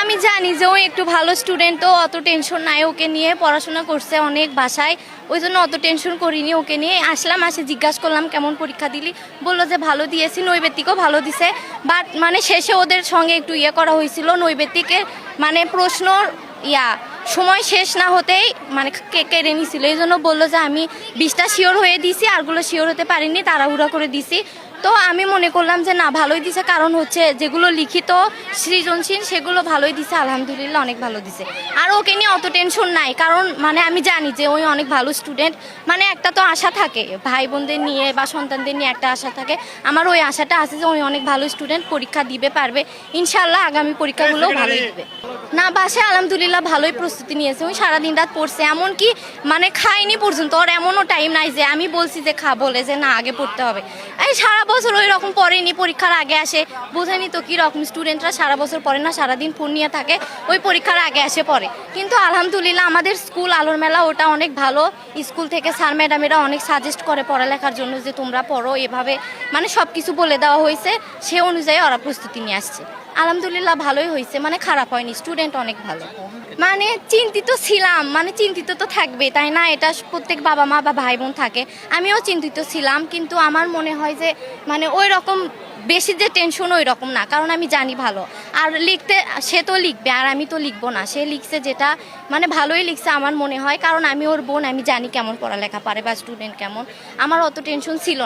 আমি জানি যে ও একটু ভালো স্টুডেন্ট, তো অত টেনশন নাই ওকে নিয়ে, পড়াশোনা করছে অনেক বাসায়, ওই জন্য অত টেনশন করিনি। ওকে নিয়ে আসলাম, আসে জিজ্ঞাসা করলাম কেমন পরীক্ষা দিলি, বললো যে ভালো দিয়েছি, নৈবেত্তিকও ভালো দিছে। বাট মানে শেষে ওদের সঙ্গে একটু করা হয়েছিল, নৈবেত্তিকের মানে প্রশ্ন সময় শেষ না হতেই মানে কেড়ে নিছিল। এই জন্য বললো যে আমি 20টা শিওর হয়ে দিছি, আরগুলো শিওর হতে পারিনি, তাড়াহুড়া করে দিছি। তো আমি মনে করলাম যে না, ভালোই দিছে, কারণ হচ্ছে যেগুলো লিখিত সৃজনশীল সেগুলো ভালোই দিছে, আলহামদুলিল্লাহ অনেক ভালো দিছে। আর ওকে নিয়ে অত টেনশন নাই, কারণ মানে আমি জানি যে ওই অনেক ভালো স্টুডেন্ট। মানে একটা তো আশা থাকে ভাই বোনদের নিয়ে বা সন্তানদের নিয়ে, একটা আশা থাকে। আমার ওই আশাটা আছে যে ওই অনেক ভালো স্টুডেন্ট, পরীক্ষা দিবে পারবে ইনশাল্লাহ, আগামী পরীক্ষাগুলোও ভালোই দিবে। না, বাসায় আলহামদুলিল্লাহ ভালোই প্রস্তুতি নিয়েছে। ওই সারাদিন রাত পড়ছে, এমনকি মানে খাইনি পর্যন্ত। ওর এমনও টাইম নাই যে আমি বলছি যে বলে যে না আগে পড়তে হবে। এই সারা বছর ওই রকম পড়েনি, পরীক্ষার আগে আসে। বোঝেনি তো কীরকম স্টুডেন্টরা সারা বছর পড়ে না, সারাদিন ফোন নিয়ে থাকে, ওই পরীক্ষার আগে আসে পড়ে। কিন্তু আলহামদুলিল্লাহ আমাদের স্কুল আলোর মেলা ওটা অনেক ভালো। স্কুল থেকে স্যার ম্যাডামেরা অনেক সাজেস্ট করে পড়ালেখার জন্য, যে তোমরা পড়ো এভাবে, মানে সব কিছু বলে দেওয়া হয়েছে। সে অনুযায়ী ওরা প্রস্তুতি নিয়ে আসছে। আলহামদুলিল্লাহ ভালোই হয়েছে, মানে খারাপ হয়নি, স্টুডেন্ট অনেক ভালো। মানে চিন্তিত ছিলাম, মানে চিন্তিত তো থাকবে তাই না, এটা প্রত্যেক বাবা মা বা ভাই বোন থাকে। আমিও চিন্তিত ছিলাম, কিন্তু আমার মনে হয় যে মানে ওই রকম বেশি যে টেনশন ওই রকম না, কারণ আমি জানি ভালো। আর লিখতে সে তো লিখবে, আর আমি তো লিখবো না। সে লিখছে যেটা মানে ভালোই লিখছে আমার মনে হয়, কারণ আমি ওর বোন, আমি জানি কেমন পড়ালেখা পারে বা স্টুডেন্ট কেমন। আমার অত টেনশন ছিল না।